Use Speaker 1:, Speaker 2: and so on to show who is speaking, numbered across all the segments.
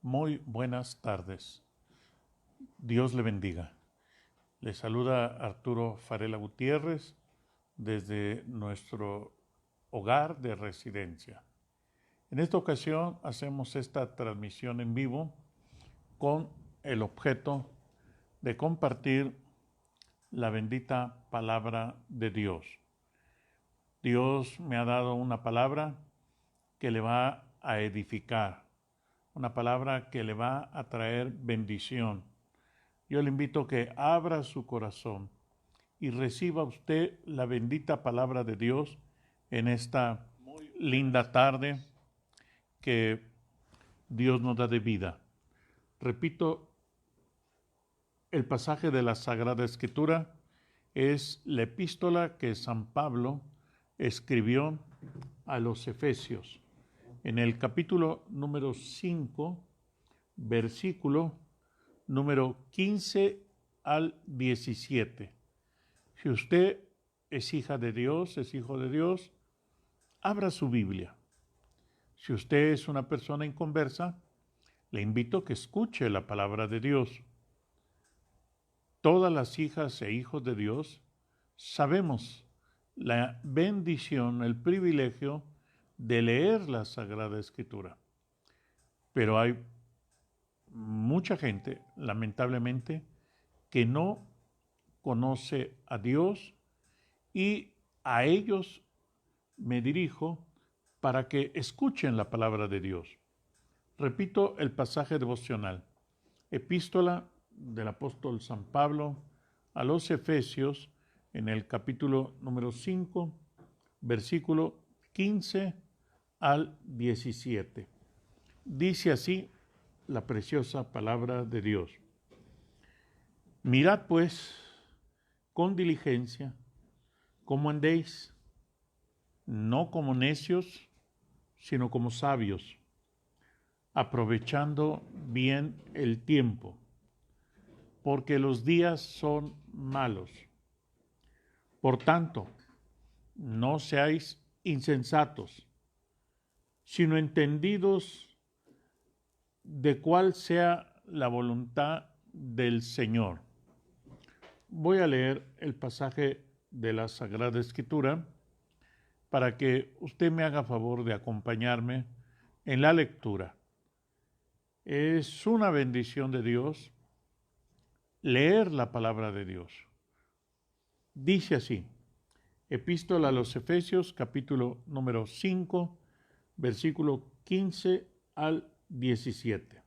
Speaker 1: Muy buenas tardes. Dios le bendiga. Le saluda Arturo Farela Gutiérrez desde nuestro hogar de residencia. En esta ocasión hacemos esta transmisión en vivo con el objeto de compartir la bendita palabra de Dios. Dios me ha dado una palabra que le va a edificar, una palabra que le va a traer bendición. Yo le invito a que abra su corazón y reciba usted la bendita palabra de Dios en esta linda tarde que Dios nos da de vida. Repito, el pasaje de la Sagrada Escritura es la epístola que San Pablo escribió a los Efesios. En el capítulo número 5, versículo número 15 al 17. Si usted es hija de Dios, es hijo de Dios, abra su Biblia. Si usted es una persona inconversa, le invito a que escuche la palabra de Dios. Todas las hijas e hijos de Dios sabemos la bendición, el privilegio de leer la Sagrada Escritura. Pero hay mucha gente, lamentablemente, que no conoce a Dios y a ellos me dirijo para que escuchen la palabra de Dios. Repito el pasaje devocional. Epístola del apóstol San Pablo a los Efesios en el capítulo número 5, versículo 15 al 17. Dice así la preciosa palabra de Dios. Mirad pues con diligencia cómo andéis, no como necios, sino como sabios, aprovechando bien el tiempo, porque los días son malos. Por tanto, no seáis insensatos, sino entendidos de cuál sea la voluntad del Señor. Voy a leer el pasaje de la Sagrada Escritura para que usted me haga favor de acompañarme en la lectura. Es una bendición de Dios leer la palabra de Dios. Dice así, Epístola a los Efesios, capítulo número 5, versículo 15 al 17.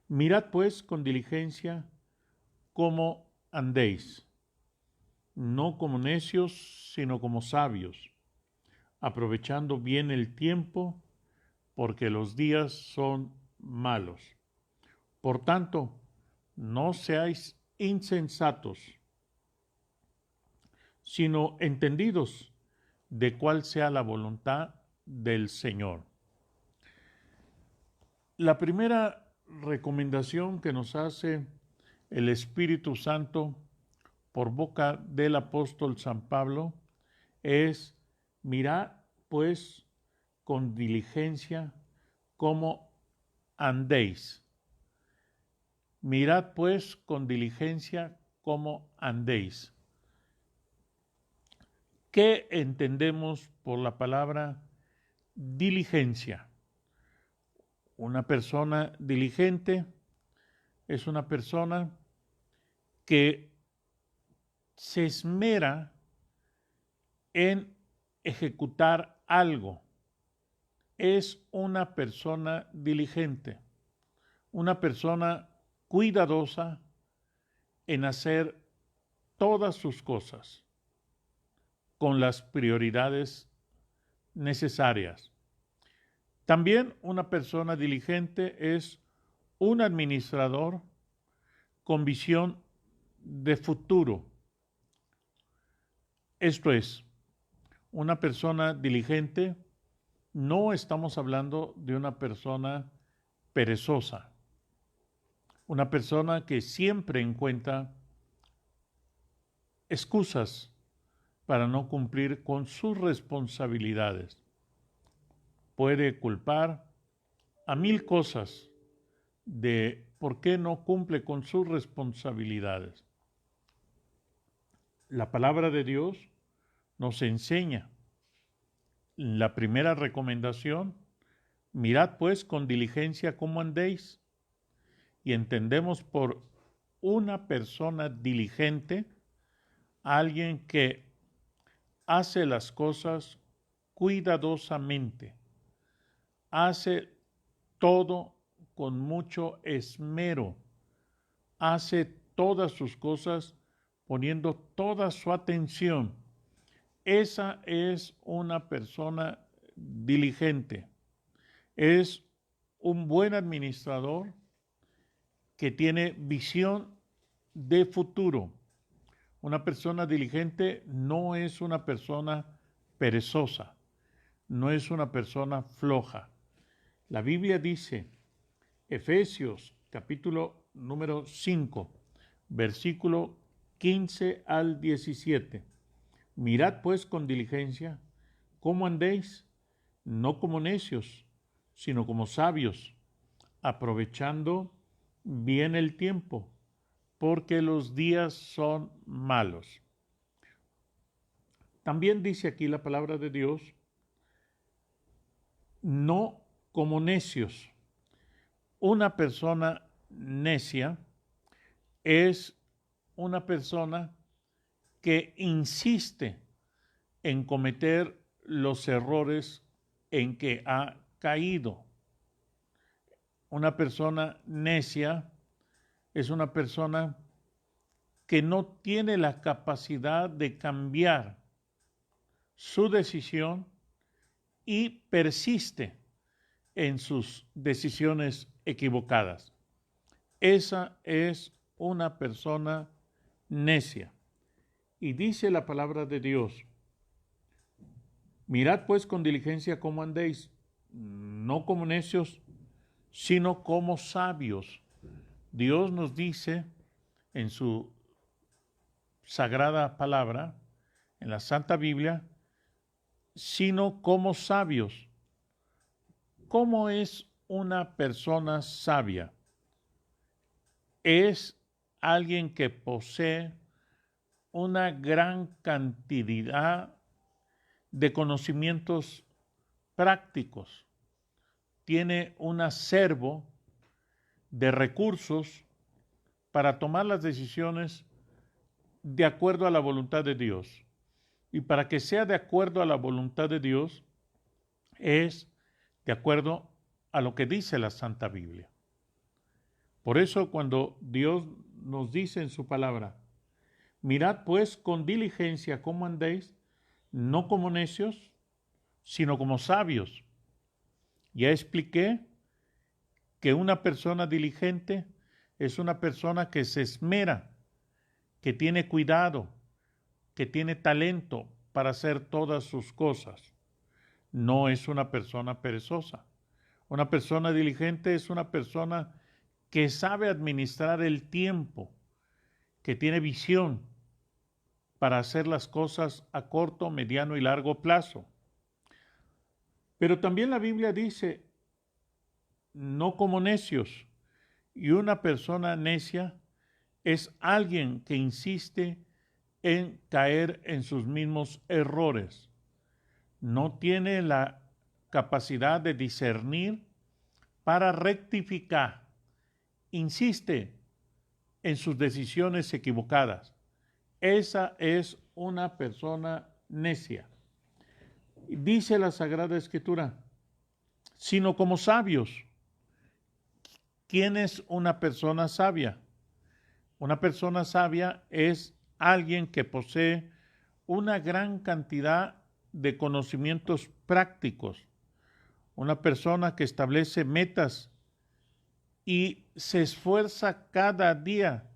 Speaker 1: Mirad pues con diligencia cómo andéis, no como necios, sino como sabios, aprovechando bien el tiempo, porque los días son malos. Por tanto, no seáis insensatos, sino entendidos de cuál sea la voluntad del Señor. La primera recomendación que nos hace el Espíritu Santo por boca del apóstol San Pablo es: mirad pues con diligencia cómo andéis. Mirad pues con diligencia cómo andéis. ¿Qué entendemos por la palabra diligencia? Una persona diligente es una persona que se esmera en ejecutar algo. Es una persona diligente, una persona cuidadosa en hacer todas sus cosas con las prioridades necesarias. También una persona diligente es un administrador con visión de futuro. Esto es, una persona diligente, no estamos hablando de una persona perezosa, una persona que siempre encuentra excusas para no cumplir con sus responsabilidades. Puede culpar a 1000 cosas de por qué no cumple con sus responsabilidades. La palabra de Dios nos enseña. La primera recomendación: mirad pues con diligencia cómo andéis. Y entendemos por una persona diligente alguien que hace las cosas cuidadosamente, hace todo con mucho esmero, hace todas sus cosas poniendo toda su atención. Esa es una persona diligente. Es un buen administrador que tiene visión de futuro. Una persona diligente no es una persona perezosa, no es una persona floja. La Biblia dice, Efesios capítulo número 5, versículo 15 al 17. Mirad pues con diligencia cómo andéis, no como necios, sino como sabios, aprovechando bien el tiempo, porque los días son malos. También dice aquí la palabra de Dios, no como necios. Una persona necia es una persona que insiste en cometer los errores en que ha caído. Una persona necia es una persona que no tiene la capacidad de cambiar su decisión y persiste en sus decisiones equivocadas. Esa es una persona necia. Y dice la palabra de Dios, mirad pues con diligencia cómo andéis, no como necios, sino como sabios. Dios nos dice en su sagrada palabra, en la Santa Biblia, sino como sabios. ¿Cómo es una persona sabia? Es alguien que posee una gran cantidad de conocimientos prácticos. Tiene un acervo de recursos para tomar las decisiones de acuerdo a la voluntad de Dios. Y para que sea de acuerdo a la voluntad de Dios, es de acuerdo a lo que dice la Santa Biblia. Por eso cuando Dios nos dice en su palabra, mirad pues con diligencia cómo andéis, no como necios, sino como sabios. Ya expliqué que una persona diligente es una persona que se esmera, que tiene cuidado, que tiene talento para hacer todas sus cosas. No es una persona perezosa. Una persona diligente es una persona que sabe administrar el tiempo, que tiene visión para hacer las cosas a corto, mediano y largo plazo. Pero también la Biblia dice, no como necios. Y una persona necia es alguien que insiste en caer en sus mismos errores. No tiene la capacidad de discernir para rectificar. Insiste en sus decisiones equivocadas. Esa es una persona necia. Dice la Sagrada Escritura, sino como sabios. ¿Quién es una persona sabia? Una persona sabia es alguien que posee una gran cantidad de conocimientos prácticos. Una persona que establece metas y se esfuerza cada día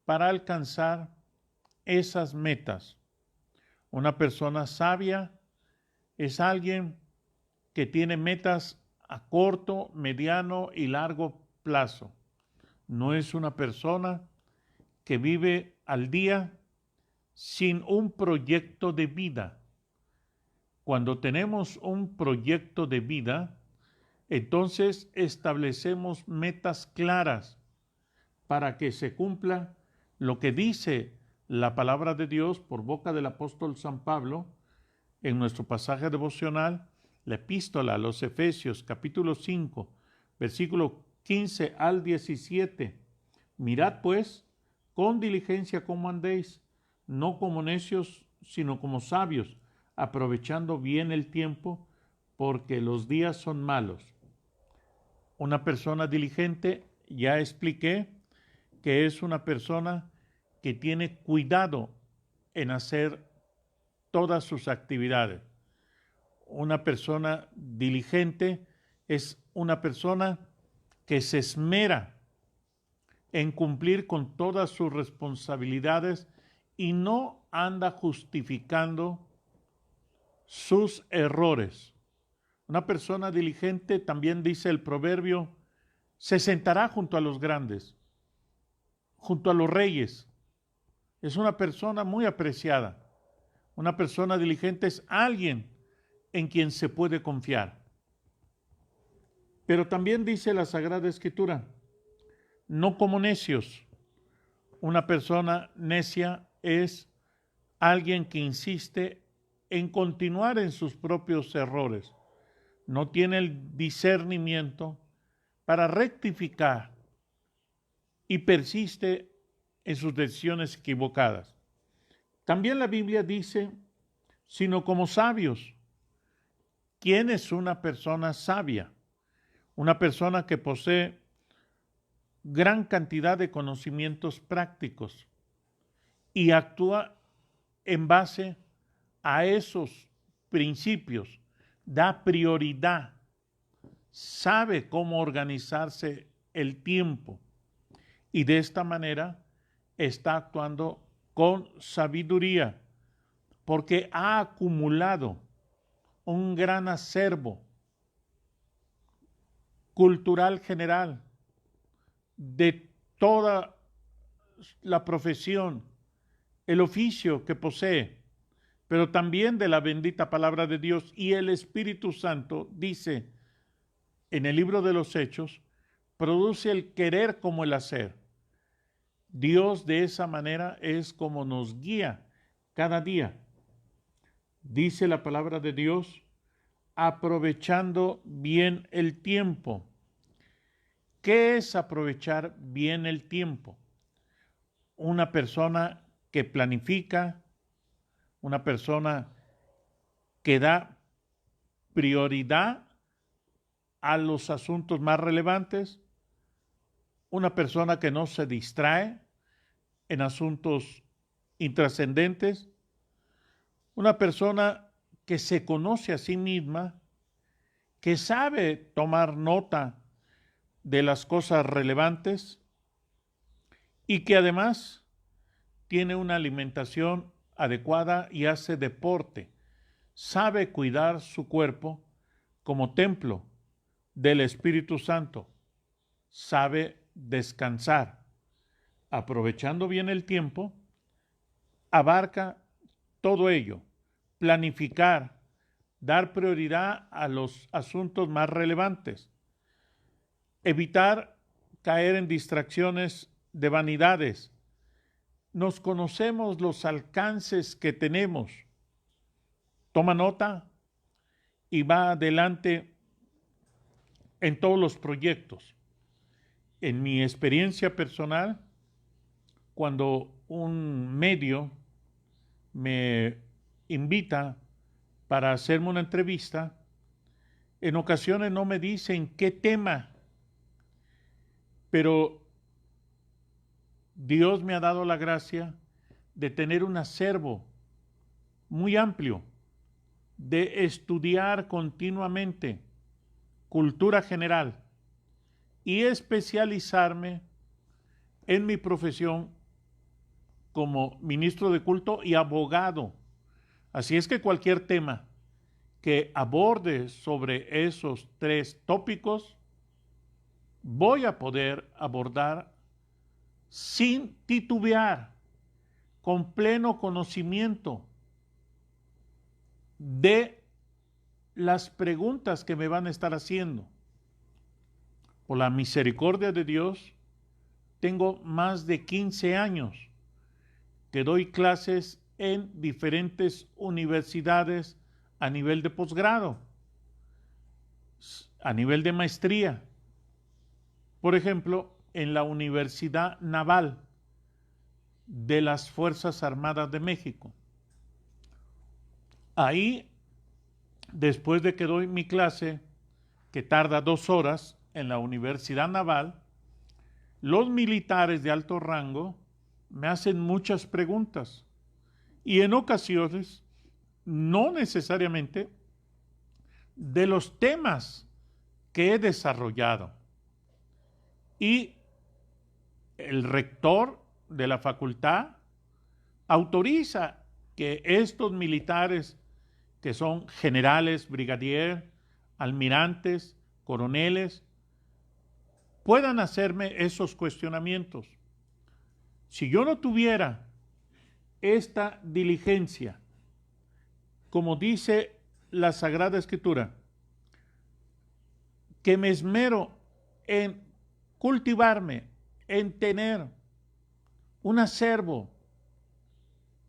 Speaker 1: para alcanzar esas metas. Una persona sabia es alguien que tiene metas a corto, mediano y largo plazo. No es una persona que vive al día sin un proyecto de vida. Cuando tenemos un proyecto de vida, entonces establecemos metas claras para que se cumpla lo que dice la palabra de Dios por boca del apóstol San Pablo en nuestro pasaje devocional, la epístola a los Efesios, capítulo 5, versículo 15 al 17. Mirad pues con diligencia cómo andéis, no como necios, sino como sabios, aprovechando bien el tiempo, porque los días son malos. Una persona diligente, ya expliqué, que es una persona que tiene cuidado en hacer todas sus actividades. Una persona diligente es una persona que se esmera en cumplir con todas sus responsabilidades y no anda justificando sus errores. Una persona diligente, también dice el proverbio, se sentará junto a los grandes, junto a los reyes. Es una persona muy apreciada. Una persona diligente es alguien en quien se puede confiar. Pero también dice la Sagrada Escritura, no como necios. Una persona necia es alguien que insiste en continuar en sus propios errores. No tiene el discernimiento para rectificar y persiste en sus decisiones equivocadas. También la Biblia dice, sino como sabios. ¿Quién es una persona sabia? Una persona que posee gran cantidad de conocimientos prácticos y actúa en base a esos principios, da prioridad, sabe cómo organizarse el tiempo y de esta manera está actuando con sabiduría porque ha acumulado un gran acervo cultural general de toda la profesión, el oficio que posee, pero también de la bendita palabra de Dios. Y el Espíritu Santo dice en el libro de los Hechos, produce el querer como el hacer. Dios de esa manera es como nos guía cada día. Dice la palabra de Dios, aprovechando bien el tiempo. ¿Qué es aprovechar bien el tiempo? Una persona que planifica, una persona que da prioridad a los asuntos más relevantes, una persona que no se distrae en asuntos intrascendentes, una persona que se conoce a sí misma, que sabe tomar nota de las cosas relevantes y que además tiene una alimentación adecuada y hace deporte, sabe cuidar su cuerpo como templo del Espíritu Santo, sabe descansar, aprovechando bien el tiempo, abarca todo ello, planificar, dar prioridad a los asuntos más relevantes, evitar caer en distracciones de vanidades. Nos conocemos los alcances que tenemos. Toma nota y va adelante en todos los proyectos. En mi experiencia personal, cuando un medio me invita para hacerme una entrevista, en ocasiones no me dicen qué tema, pero Dios me ha dado la gracia de tener un acervo muy amplio, de estudiar continuamente cultura general y especializarme en mi profesión como ministro de culto y abogado. Así es que cualquier tema que aborde sobre esos tres tópicos, voy a poder abordar sin titubear, con pleno conocimiento de las preguntas que me van a estar haciendo. por la misericordia de Dios, tengo más de 15 años que doy clases en diferentes universidades a nivel de posgrado, a nivel de maestría. Por ejemplo, en la Universidad Naval de las Fuerzas Armadas de México. Ahí, después de que doy mi clase, que tarda 2 horas en la Universidad Naval, los militares de alto rango me hacen muchas preguntas y en ocasiones, no necesariamente, de los temas que he desarrollado. Y el rector de la facultad autoriza que estos militares, que son generales, brigadier, almirantes, coroneles, puedan hacerme esos cuestionamientos. Si yo no tuviera esta diligencia, como dice la Sagrada Escritura, que me esmero en cultivarme, en tener un acervo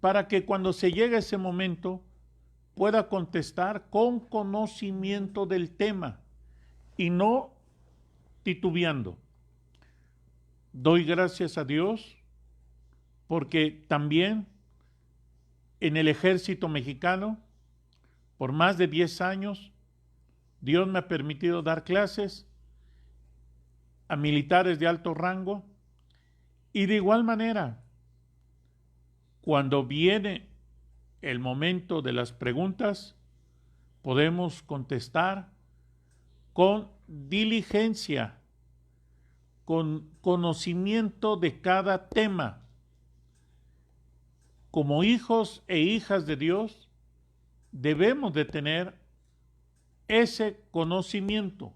Speaker 1: para que cuando se llegue ese momento pueda contestar con conocimiento del tema y no titubeando. Doy gracias a Dios porque también en el ejército mexicano, por más de 10 años, Dios me ha permitido dar clases a militares de alto rango y de igual manera, cuando viene el momento de las preguntas, podemos contestar con diligencia, con conocimiento de cada tema. Como hijos e hijas de Dios, debemos de tener ese conocimiento.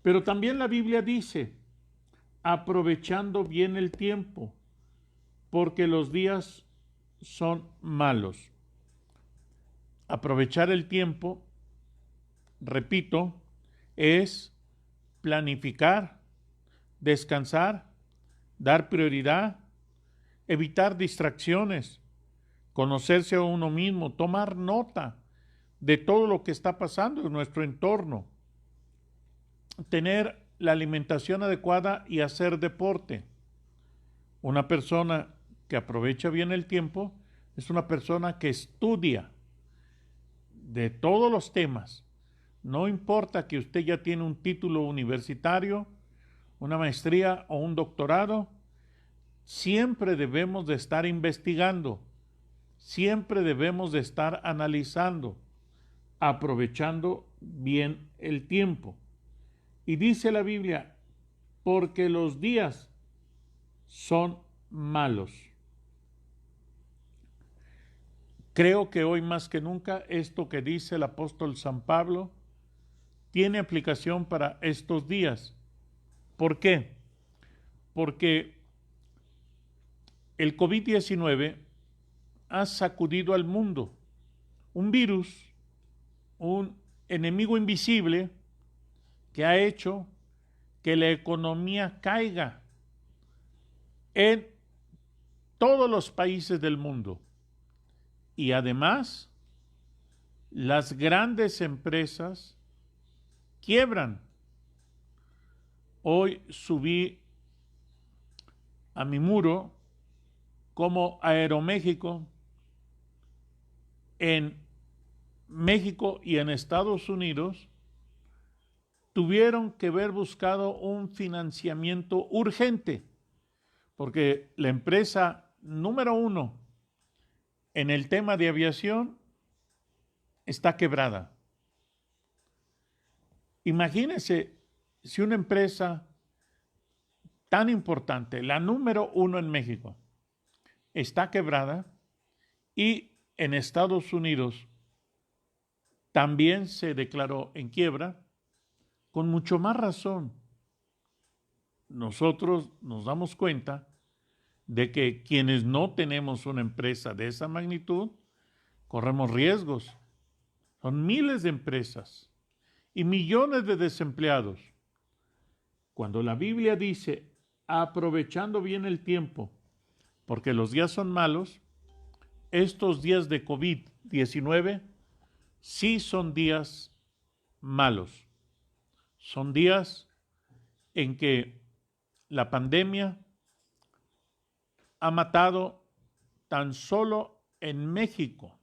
Speaker 1: Pero también la Biblia dice, aprovechando bien el tiempo, porque los días son malos. Aprovechar el tiempo, repito, es planificar, descansar, dar prioridad, evitar distracciones, conocerse a uno mismo, tomar nota de todo lo que está pasando en nuestro entorno, tener la alimentación adecuada y hacer deporte. Una persona que aprovecha bien el tiempo es una persona que estudia de todos los temas. No importa que usted ya tiene un título universitario, una maestría o un doctorado, siempre debemos de estar investigando, siempre debemos de estar analizando, aprovechando bien el tiempo. Y dice la Biblia, porque los días son malos. Creo que hoy más que nunca esto que dice el apóstol San Pablo tiene aplicación para estos días. ¿Por qué? Porque el COVID-19 ha sacudido al mundo. Un virus, un enemigo invisible que ha hecho que la economía caiga en todos los países del mundo. Y además, las grandes empresas quiebran. Hoy subí a mi muro como Aeroméxico en México y en Estados Unidos tuvieron que haber buscado un financiamiento urgente, porque la empresa número 1 en el tema de aviación está quebrada. Imagínense si una empresa tan importante, la número 1 en México, está quebrada y en Estados Unidos también se declaró en quiebra, con mucho más razón. Nosotros nos damos cuenta de que quienes no tenemos una empresa de esa magnitud, corremos riesgos. Son miles de empresas y millones de desempleados. Cuando la Biblia dice, aprovechando bien el tiempo, porque los días son malos, estos días de COVID-19 sí son días malos. Son días en que la pandemia ha matado tan solo en México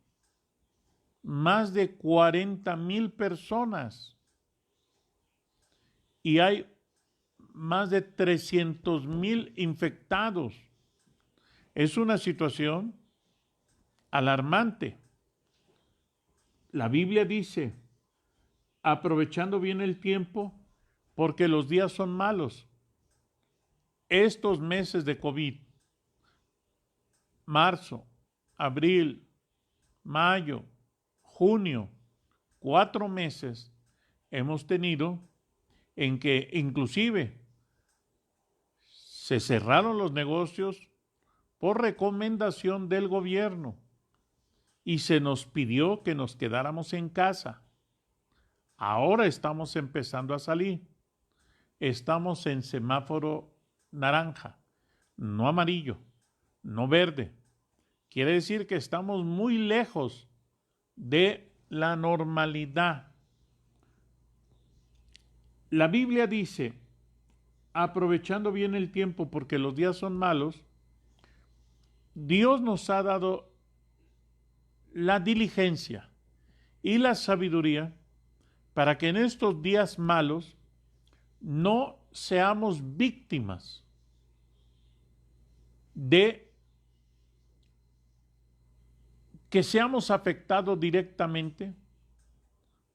Speaker 1: más de 40,000 personas y hay más de 300,000 infectados. Es una situación alarmante. La Biblia dice, aprovechando bien el tiempo, porque los días son malos. Estos meses de COVID, marzo, abril, mayo, junio, 4 meses hemos tenido en que inclusive se cerraron los negocios por recomendación del gobierno y se nos pidió que nos quedáramos en casa. Ahora estamos empezando a salir. Estamos en semáforo naranja, no amarillo, no verde. Quiere decir que estamos muy lejos de la normalidad. La Biblia dice, aprovechando bien el tiempo porque los días son malos, Dios nos ha dado la diligencia y la sabiduría para que en estos días malos no seamos víctimas de que seamos afectados directamente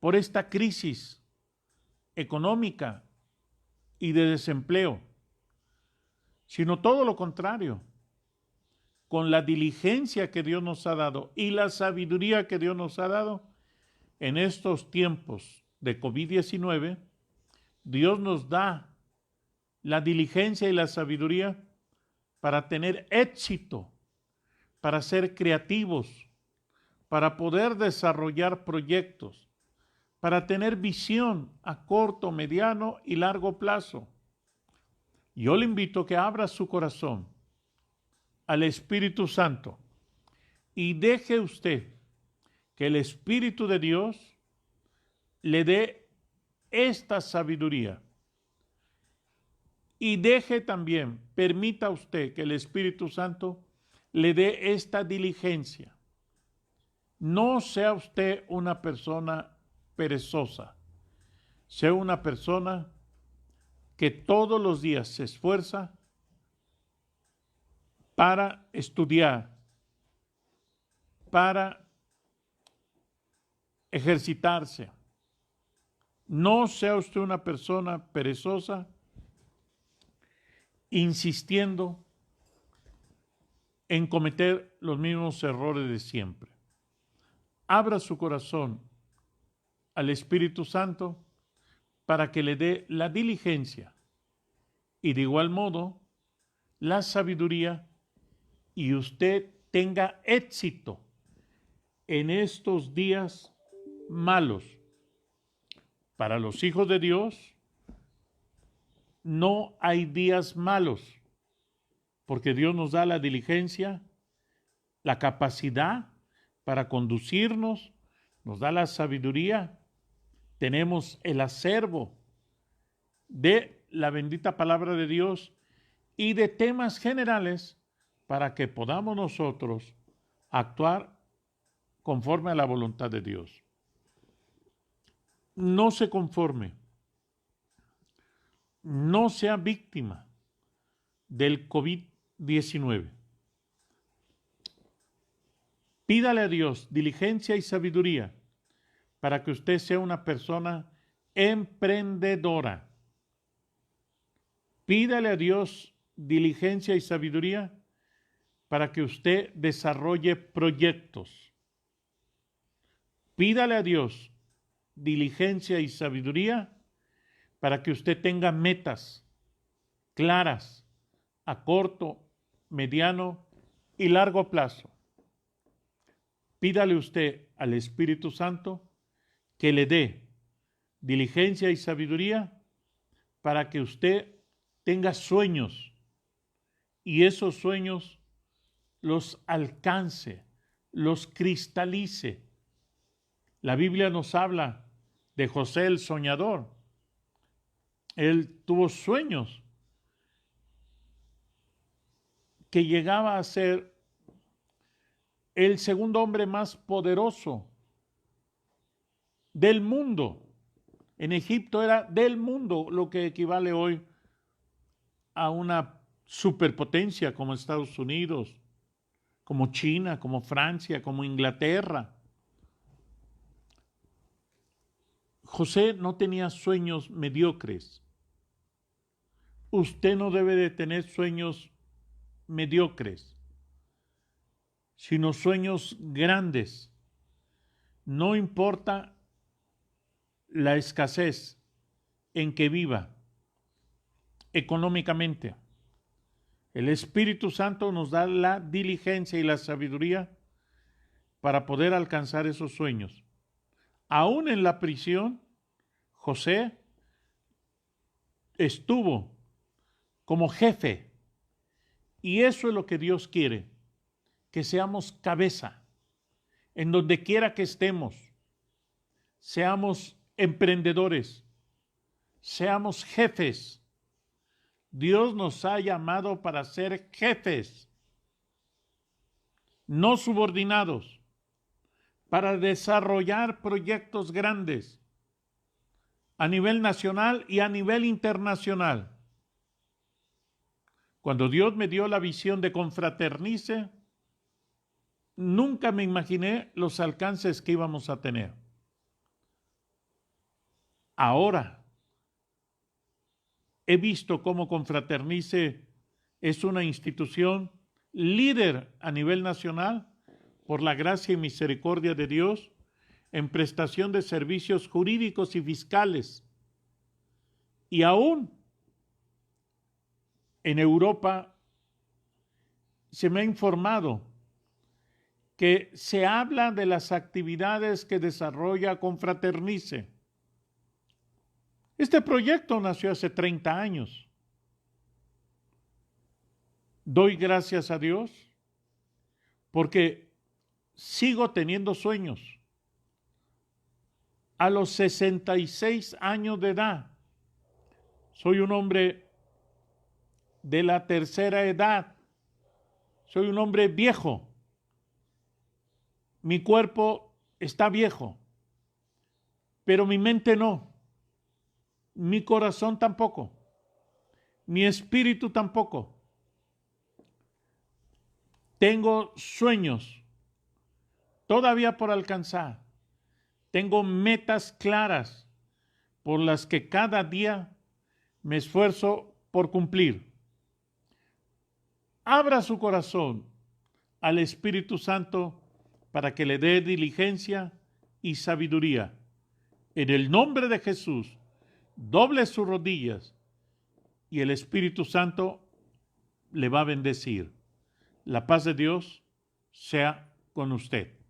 Speaker 1: por esta crisis económica y de desempleo, sino todo lo contrario, con la diligencia que Dios nos ha dado y la sabiduría que Dios nos ha dado en estos tiempos de COVID-19, Dios nos da la diligencia y la sabiduría para tener éxito, para ser creativos, para poder desarrollar proyectos, para tener visión a corto, mediano y largo plazo. Yo le invito a que abra su corazón al Espíritu Santo y deje usted que el Espíritu de Dios le dé esta sabiduría. Y deje también, permita usted que el Espíritu Santo le dé esta diligencia. No sea usted una persona perezosa, sea una persona que todos los días se esfuerza para estudiar, para ejercitarse. No sea usted una persona perezosa insistiendo en cometer los mismos errores de siempre. Abra su corazón al Espíritu Santo para que le dé la diligencia y de igual modo la sabiduría y usted tenga éxito en estos días malos. Para los hijos de Dios no hay días malos, porque Dios nos da la diligencia, la capacidad para conducirnos, nos da la sabiduría, tenemos el acervo de la bendita palabra de Dios y de temas generales para que podamos nosotros actuar conforme a la voluntad de Dios. No se conforme, no sea víctima del COVID-19. Pídale a Dios diligencia y sabiduría para que usted sea una persona emprendedora. Pídale a Dios diligencia y sabiduría para que usted desarrolle proyectos. Pídale a Dios diligencia y sabiduría para que usted tenga metas claras a corto, mediano y largo plazo. Pídale usted al Espíritu Santo que le dé diligencia y sabiduría para que usted tenga sueños y esos sueños los alcance, los cristalice. La Biblia nos habla de José el soñador. Él tuvo sueños que llegaba a ser el segundo hombre más poderoso del mundo. En Egipto era del mundo, lo que equivale hoy a una superpotencia como Estados Unidos, como China, como Francia, como Inglaterra. José no tenía sueños mediocres. Usted no debe de tener sueños mediocres, sino sueños grandes. No importa la escasez en que viva económicamente. El Espíritu Santo nos da la diligencia y la sabiduría para poder alcanzar esos sueños. Aún en la prisión, José estuvo como jefe. Y eso es lo que Dios quiere, que seamos cabeza en donde quiera que estemos. Seamos emprendedores, seamos jefes. Dios nos ha llamado para ser jefes, no subordinados, para desarrollar proyectos grandes a nivel nacional y a nivel internacional. Cuando Dios me dio la visión de Confraternice, nunca me imaginé los alcances que íbamos a tener. Ahora he visto cómo Confraternice es una institución líder a nivel nacional por la gracia y misericordia de Dios en prestación de servicios jurídicos y fiscales. Y aún en Europa se me ha informado que se habla de las actividades que desarrolla Confraternice. Este proyecto nació hace 30 años. Doy gracias a Dios porque sigo teniendo sueños. A los 66 años de edad, soy un hombre de la tercera edad. Soy un hombre viejo. Mi cuerpo está viejo, pero mi mente no. Mi corazón tampoco. Mi espíritu tampoco. Tengo sueños todavía por alcanzar. Tengo metas claras por las que cada día me esfuerzo por cumplir. Abra su corazón al Espíritu Santo para que le dé diligencia y sabiduría. En el nombre de Jesús, doble sus rodillas y el Espíritu Santo le va a bendecir. La paz de Dios sea con usted.